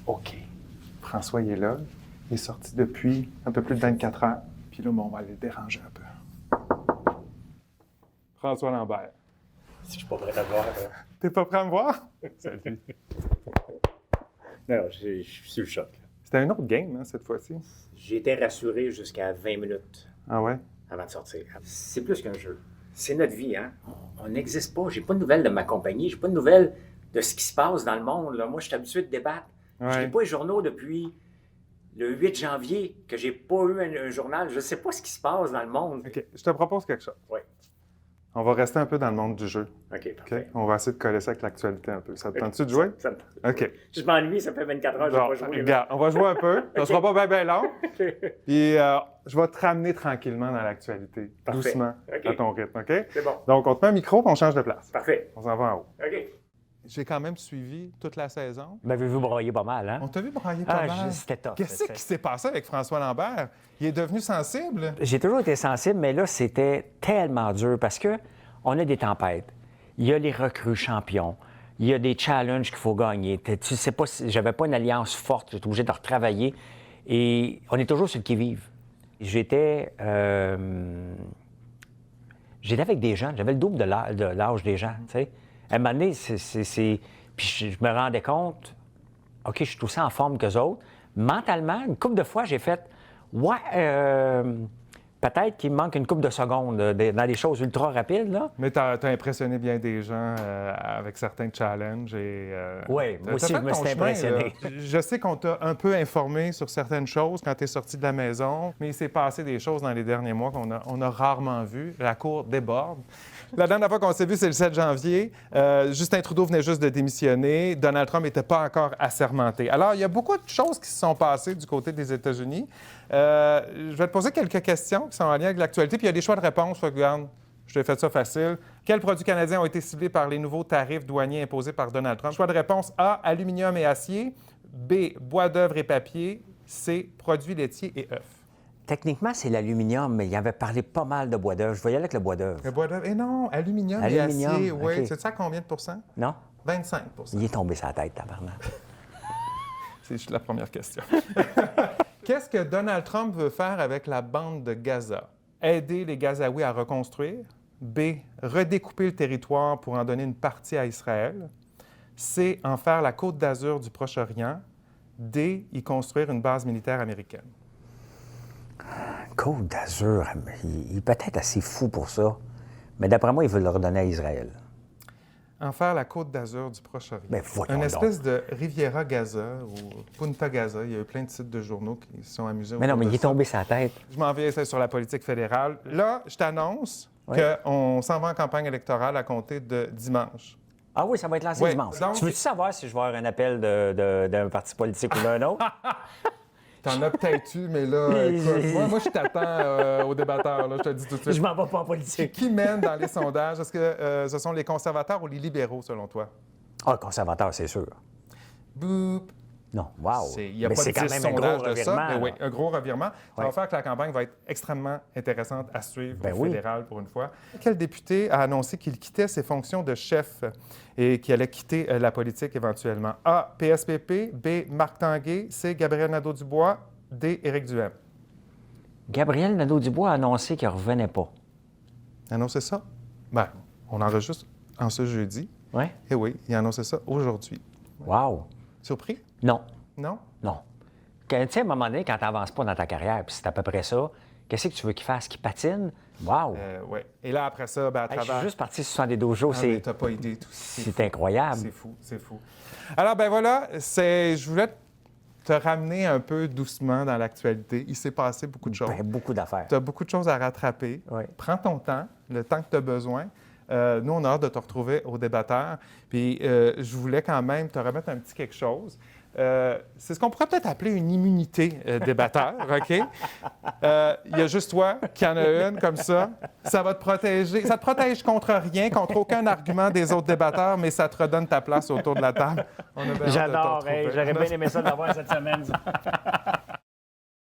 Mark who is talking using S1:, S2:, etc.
S1: OK. François, il est là. Il est sorti depuis un peu plus de 24 heures. Puis là, on va aller le déranger un peu. François Lambert.
S2: Si je suis pas prêt à voir.
S1: T'es pas prêt à me voir?
S2: Salut. Non, je suis sur le choc.
S1: C'était une autre game, hein, cette fois-ci.
S2: J'ai été rassuré jusqu'à 20 minutes
S1: Ah ouais?
S2: avant de sortir. C'est plus qu'un jeu. C'est notre vie, hein? On n'existe pas. J'ai pas de nouvelles de ma compagnie. J'ai pas de nouvelles de ce qui se passe dans le monde. Là. Moi, je suis habitué de débattre.
S1: Ouais.
S2: Je lis pas les journaux depuis le 8 janvier que j'ai pas eu un journal. Je sais pas ce qui se passe dans le monde.
S1: OK. Je te propose quelque chose.
S2: Oui.
S1: On va rester un peu dans le monde du jeu.
S2: OK, parfait.
S1: OK? On va essayer de coller ça avec l'actualité un peu. Ça te tente-tu de jouer?
S2: Ça me tente.
S1: OK.
S2: Je m'ennuie, ça fait 24 heures que
S1: Bon,
S2: je n'ai pas joué.
S1: regarde, on va jouer un peu. Ça
S2: OK.
S1: sera pas bien long.
S2: OK.
S1: Puis je vais te ramener tranquillement dans l'actualité.
S2: Parfait.
S1: Doucement,
S2: OK.
S1: à ton rythme, OK?
S2: C'est bon.
S1: Donc, on te met un micro et on change de place.
S2: Parfait.
S1: On s'en va en haut.
S2: OK.
S1: J'ai quand même suivi toute la saison.
S3: M'avez-vous broyé pas mal, hein?
S1: On t'a vu brailler pas mal.
S3: C'était tough.
S1: Qu'est-ce qui s'est passé avec François Lambert? Il est devenu sensible?
S3: J'ai toujours été sensible, mais là, c'était tellement dur parce que on a des tempêtes. Il y a les recrues champions. Il y a des challenges qu'il faut gagner. Tu sais pas, j'avais pas une alliance forte. J'étais obligé de retravailler. Et on est toujours sur le qui-vive. J'étais avec des gens. J'avais le double de l'âge des gens, tu sais. À un moment donné, puis je me rendais compte, OK, je suis aussi en forme qu'eux autres. Mentalement, une couple de fois, j'ai fait, peut-être qu'il me manque une couple de secondes dans des choses ultra rapides, là.
S1: Mais t'as impressionné bien des gens avec certains challenges.
S3: Oui, moi aussi, je me suis impressionné.
S1: Je sais qu'on t'a un peu informé sur certaines choses quand tu es sorti de la maison, mais il s'est passé des choses dans les derniers mois qu'on a rarement vues. La cour déborde. La dernière fois qu'on s'est vu, c'est le 7 janvier. Justin Trudeau venait juste de démissionner. Donald Trump n'était pas encore assermenté. Alors, il y a beaucoup de choses qui se sont passées du côté des États-Unis. Je vais te poser quelques questions qui sont en lien avec l'actualité, puis il y a des choix de réponse. Regarde, je t'ai fait ça facile. Quels produits canadiens ont été ciblés par les nouveaux tarifs douaniers imposés par Donald Trump? Choix de réponse A, aluminium et acier. B, bois d'œuvre et papier. C, produits laitiers et œufs.
S3: Techniquement, c'est l'aluminium, mais il avait parlé pas mal de bois d'œuvre. Je vais y aller avec le bois d'œuvre.
S1: Le bois d'œuvre. Eh non, aluminium et acier. Oui, c'est ça combien de pourcents?
S3: Non?
S1: 25
S3: Il est tombé sa tête, tabarnak.
S1: C'est juste la première question. Qu'est-ce que Donald Trump veut faire avec la bande de Gaza? Aider les Gazaouis à reconstruire? B, redécouper le territoire pour en donner une partie à Israël? C, en faire la Côte d'Azur du Proche-Orient? D, y construire une base militaire américaine?
S3: Côte d'Azur, il est peut-être assez fou pour ça, mais d'après moi, il veut le redonner à Israël.
S1: En faire la Côte d'Azur du Proche-Orient.
S3: Ben, voyons
S1: Une espèce
S3: donc.
S1: de Riviera Gaza ou Punta Gaza. Il y a eu plein de sites de journaux qui se sont amusés.
S3: Mais non,
S1: autour
S3: mais
S1: de
S3: il est
S1: ça.
S3: tombé sa tête.
S1: Je m'en vais sur la politique fédérale. Là, je t'annonce
S3: Oui.
S1: qu'on s'en va en campagne électorale à compter de dimanche.
S3: Ah oui, ça va être lancé
S1: Oui,
S3: dimanche.
S1: donc-
S3: Tu veux-tu savoir si je vais avoir un appel d'un parti politique ou d'un autre?
S1: T'en as peut-être eu, mais là, écoute, moi je t'attends au débatteur, là, je te le dis tout de
S3: Je
S1: suite.
S3: m'en vais pas en politique.
S1: Qui mène dans les sondages? Est-ce que ce sont les conservateurs ou les libéraux, selon toi?
S3: Ah, le conservateur, c'est sûr.
S1: Boop!
S3: Non, wow.
S1: Il n'y a
S3: Mais
S1: pas
S3: c'est
S1: de
S3: quand
S1: 10
S3: même un gros
S1: sondages de ça,
S3: revirement.
S1: mais oui,
S3: là.
S1: un gros revirement. Ça va
S3: Ouais.
S1: faire que la campagne va être extrêmement intéressante à suivre
S3: Ben
S1: au
S3: oui.
S1: fédéral pour une fois. Quel député a annoncé qu'il quittait ses fonctions de chef et qu'il allait quitter la politique éventuellement? A, PSPP, B, Marc Tanguay, C, Gabriel Nadeau-Dubois, D, Éric Duhem.
S3: Gabriel Nadeau-Dubois a annoncé qu'il ne revenait pas.
S1: Annoncé ça? Bien, on enregistre en ce jeudi.
S3: Oui?
S1: Eh oui, il a annoncé ça aujourd'hui.
S3: Wow.
S1: Surpris?
S3: Non.
S1: Non?
S3: Non. Tu sais, à un moment donné, quand tu n'avances pas dans ta carrière, puis c'est à peu près ça, qu'est-ce que tu veux qu'il fasse? Qu'il patine? Wow!
S1: Oui. Et là, après ça, ben, à
S3: Hey, je
S1: travers...
S3: suis juste parti sur 72 jours.
S1: Ah, mais
S3: C'est
S1: t'as pas idée. Tout.
S3: c'est incroyable.
S1: C'est fou, c'est fou. Alors, ben voilà, je voulais te ramener un peu doucement dans l'actualité. Il s'est passé beaucoup de choses.
S3: Ben, beaucoup d'affaires.
S1: Tu as beaucoup de choses à rattraper.
S3: Oui.
S1: Prends ton temps, le temps que tu as besoin. Nous, on a hâte de te retrouver au débatteur. Puis, je voulais quand même te remettre un petit quelque chose. C'est ce qu'on pourrait peut-être appeler une immunité débatteur, OK? Il y a juste toi qui en a une comme ça. Ça va te protéger. Ça te protège contre rien, contre aucun argument des autres débatteurs, mais ça te redonne ta place autour de la table. On a bien hâte de te
S3: J'adore.
S1: retrouver.
S3: J'aurais bien aimé ça de l'avoir cette semaine. ça.